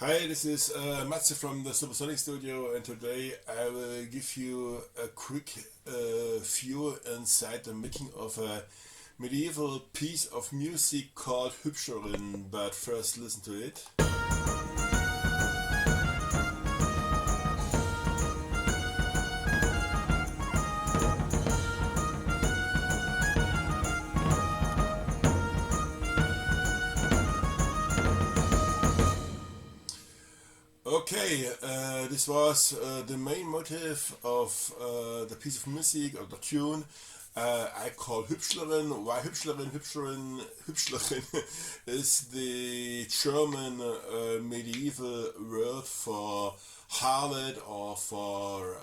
Hi, this is Matze from the Supersonic Studio, and today I will give you a quick view inside the making of a medieval piece of music called Hübschlerin, but first listen to it. Okay, this was the main motive of the piece of music or the tune I call Hübschlerin. Why Hübschlerin? Hübschlerin is the German medieval word for harlot or for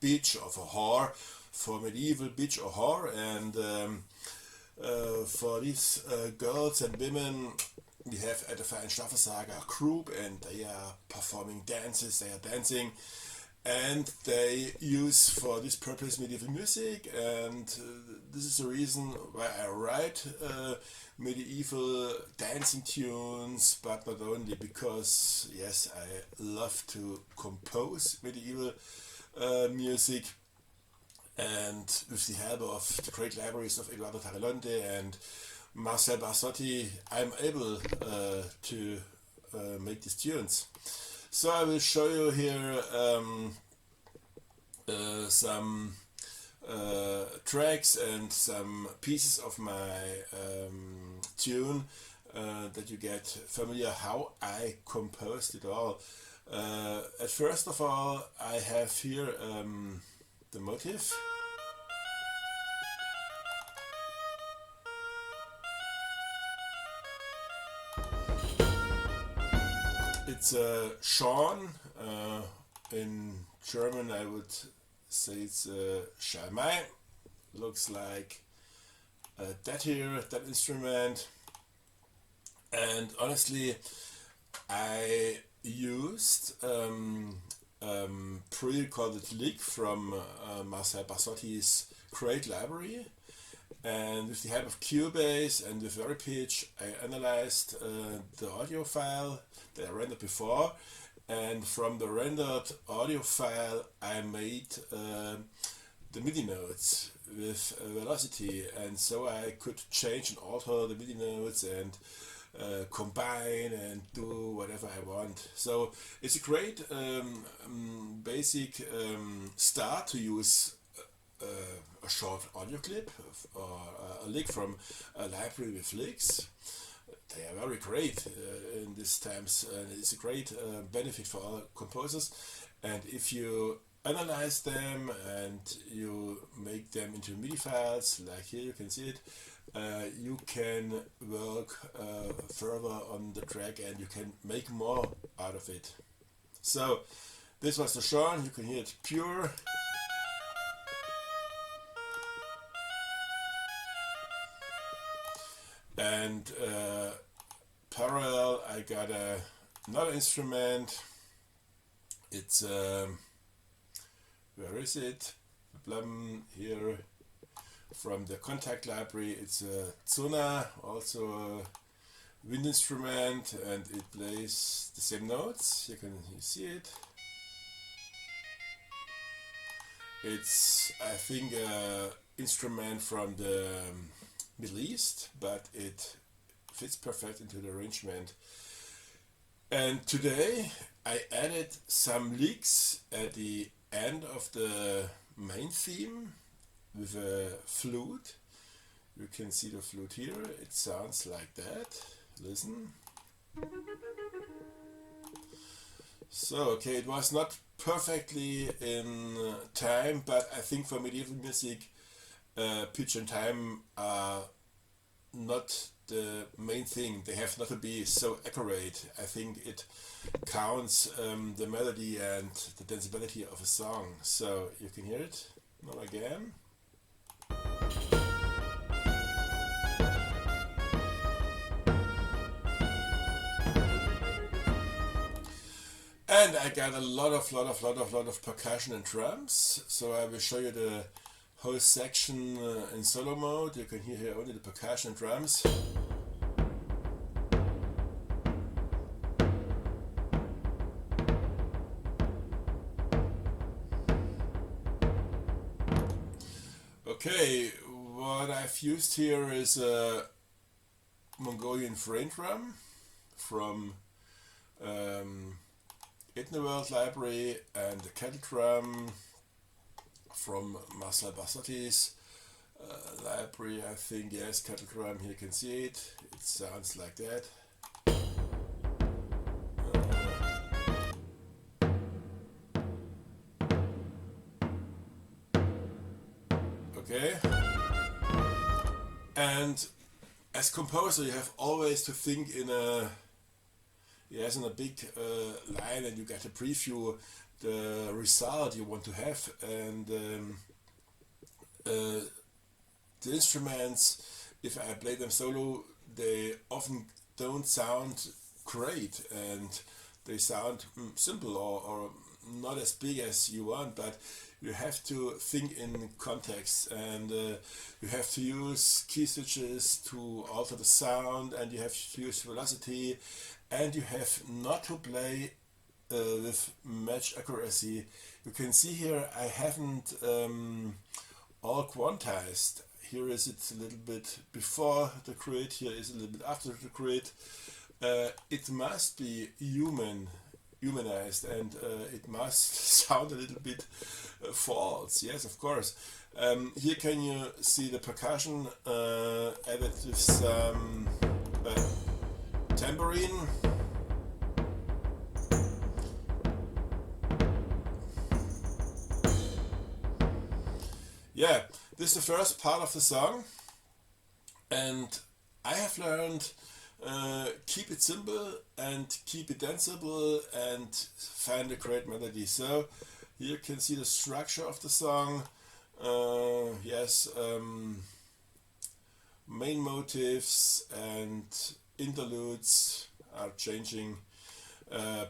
bitch or for whore, for medieval bitch or whore, and for these girls and women. We have at the staufersaga a group, and they are performing dances, they are dancing, and they use for this purpose medieval music, and this is the reason why I write medieval dancing tunes, but not only, because yes, I love to compose medieval music, and with the help of the great libraries of Eduardo and Marcel, I'm able to make these tunes. So I will show you here some tracks and some pieces of my tune that you get familiar how I composed it all. At first of all, I have here the motive. It's a Sean. In German I would say it's a Schalmei. Looks like that here, that instrument. And honestly, I used pre-recorded lick from Marcel Bassotti's great library. And with the help of Cubase and with very pitch, I analyzed the audio file that I rendered before, and from the rendered audio file I made the MIDI notes with velocity, and so I could change and alter the MIDI notes and combine and do whatever I want. So it's a great basic start to use a short audio clip or a lick from a library with licks. They are very great in these times, and it's a great benefit for all composers. And if you analyze them and you make them into MIDI files, like here you can see it, you can work further on the track and you can make more out of it. So this was the Sean, you can hear it pure. And parallel I got another instrument. It's where is it? Here from the Contact library. It's a Zona, also a wind instrument, and it plays the same notes. You see it. It's, I think, an instrument from the Middle East, but it fits perfect into the arrangement. And today I added some licks at the end of the main theme with a flute. You can see the flute here, it sounds like that. Listen. So okay, it was not perfectly in time, but I think for medieval music pitch and time are not the main thing. They have not to be so accurate. I think it counts the melody and the danceability of a song. So you can hear it now again. And I got a lot of percussion and drums. So I will show you the whole section in solo mode. You can hear here only the percussion and drums. Okay, what I've used here is a Mongolian frame drum from World Library, and the kettle drum from Marcel library, I think. Yes, kettle drum, here you can see it. It sounds like that. Okay. And as composer, you have always to think in a big line, and you get to preview the result you want to have. And the instruments, if I play them solo, they often don't sound great, and they sound simple or not as big as you want, but you have to think in context, and you have to use key switches to alter the sound, and you have to use velocity, and you have not to play with much accuracy. You can see here I haven't all quantized. Here is it a little bit before the grid, here is a little bit after the grid. It must be humanized, and it must sound a little bit false. Yes, of course. Here can you see the percussion added with some tambourine. Yeah, this is the first part of the song, and I have learned keep it simple and keep it danceable and find a great melody. So here you can see the structure of the song. Yes, main motifs and interludes are changing.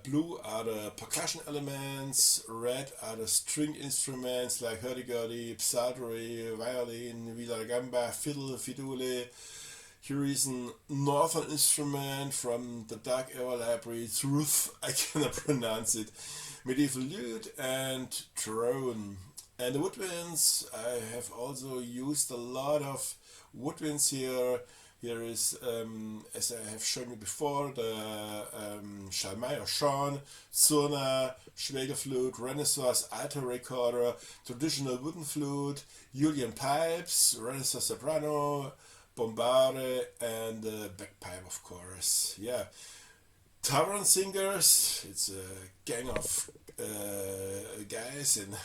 Blue are the percussion elements, red are the string instruments like hurdy-gurdy, psaltery, violin, viola gamba, fiddle, fidule. Here is a northern instrument from the Dark Era Library, Truth, I cannot pronounce it, medieval lute and drone. And the woodwinds, I have also used a lot of woodwinds here. Here is, as I have shown you before, the Shalmai or Sean, Zurna, Schwäger flute, Renaissance alto recorder, traditional wooden flute, Julian pipes, Renaissance soprano, bombarde, and bagpipe, of course. Yeah, tavern singers. It's a gang of guys in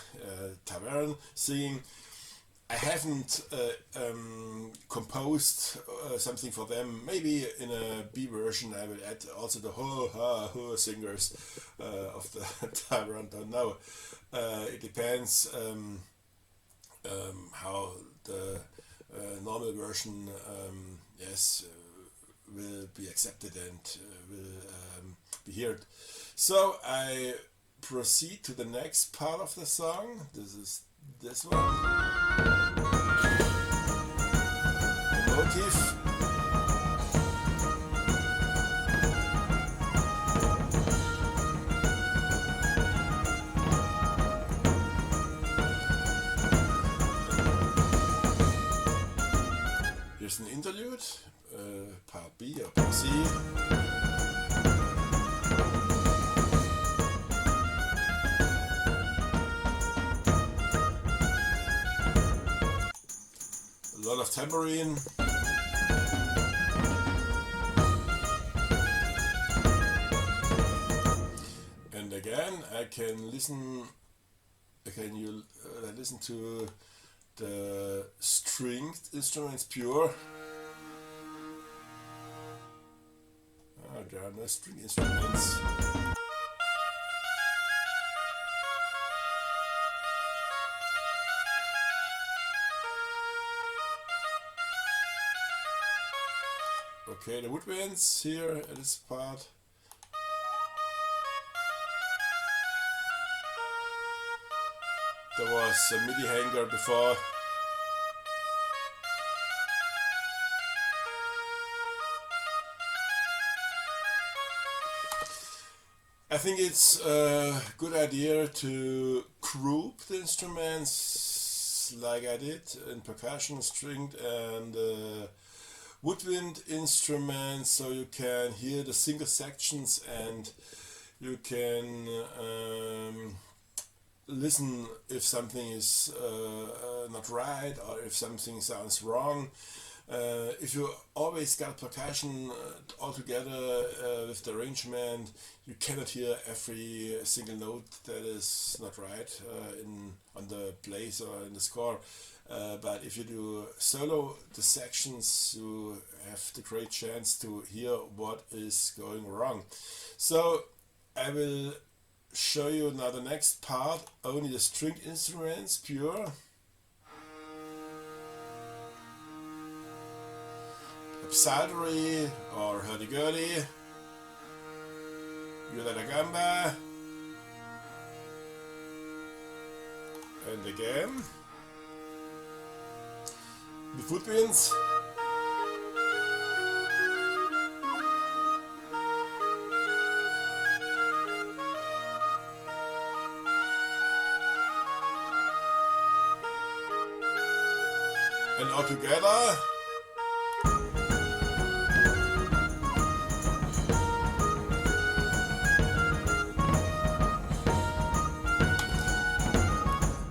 tavern singing. I haven't composed something for them. Maybe in a B version I will add also the ho ha ho singers of the tavern. Don't know. It depends how the normal version will be accepted and will be heard. So I proceed to the next part of the song. This is this one. Motif. Here's an interlude, part B or part C. A lot of tambourine. And again, I can listen to the stringed instruments pure. There are no string instruments. Okay, the woodwinds here at this part. There was a MIDI hanger before. I think it's a good idea to group the instruments just like I did in percussion, stringed and woodwind instruments, so you can hear the single sections and you can listen if something is not right or if something sounds wrong. If you always got percussion all together with the arrangement, you cannot hear every single note that is not right on the place or in the score. But if you do solo the sections, you have the great chance to hear what is going wrong. So I will show you now the next part, only the stringed instruments, pure. Psaltery or hurdy-gurdy, viola da gamba, and again the woodwinds. And all together.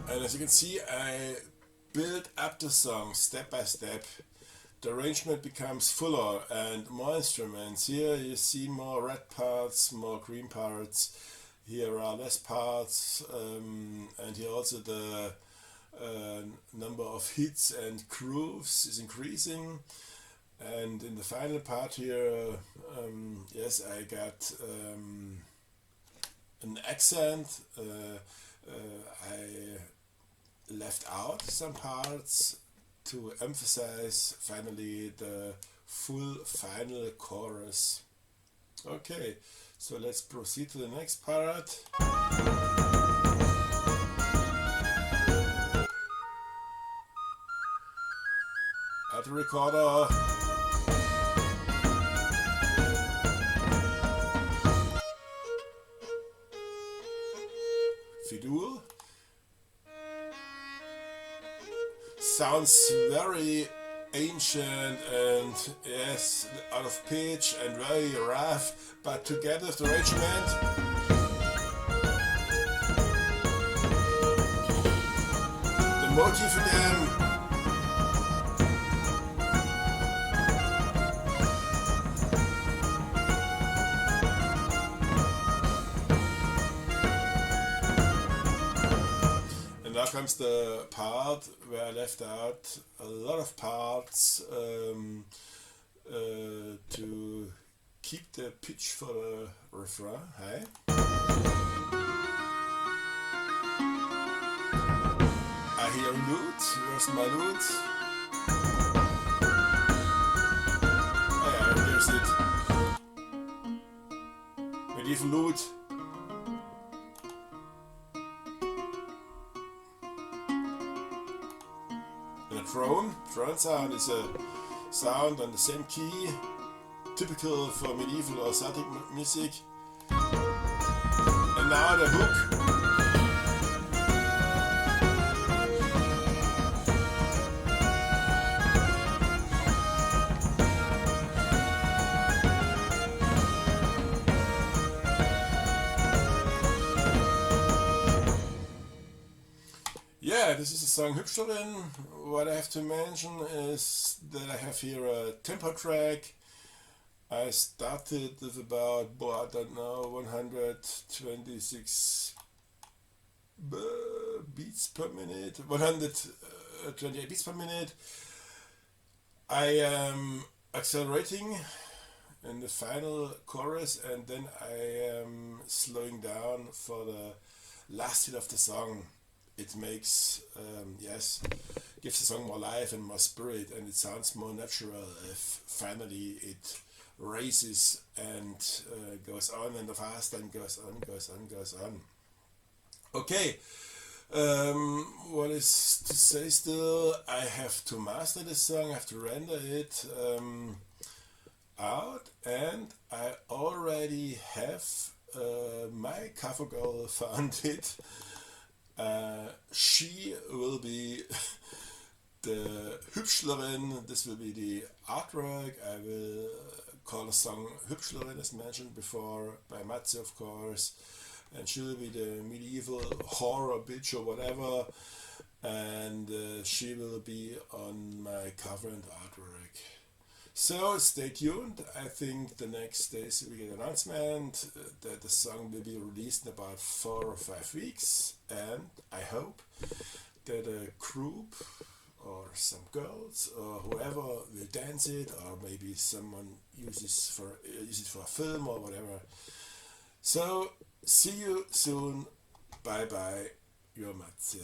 As you can see, I build up the song step by step. The arrangement becomes fuller and more instruments. Here you see more red parts, more green parts. Here are less parts, and here also the number of hits and grooves is increasing. And in the final part here, yes, I got an accent. I left out some parts to emphasize finally the full final chorus. Okay, so let's proceed to the next part. At the recorder. Fiddle. Sounds very ancient and yes, out of pitch and very rough, but together with the arrangement, the motif again. Now comes the part where I left out a lot of parts to keep the pitch for the refrain high. I hear a lute. Where's my lute? Oh yeah, here's it. Medieval lute. Drone sound is a sound on the same key, typical for medieval or Celtic music. And now the hook. Yeah, this is the song Hübschlerin. What I have to mention is that I have here a tempo track. I started with about, I don't know, 126 beats per minute, 128 beats per minute. I am accelerating in the final chorus and then I am slowing down for the last hit of the song. It makes, gives the song more life and more spirit, and it sounds more natural if finally it races and goes on and fast and goes on. Okay, what is to say still? I have to master this song, I have to render it out, and I already have my cover girl found it. She will be the Hübschlerin. This will be the artwork. I will call the song Hübschlerin, as mentioned before, by Mazze, of course. And she will be the medieval horror bitch or whatever. And she will be on my cover and artwork. So stay tuned. I think the next days we get an announcement that the song will be released in about 4 or 5 weeks, and I hope that a group or some girls or whoever will dance it, or maybe someone uses it for a film or whatever. So see you soon. Bye bye. Your Matze.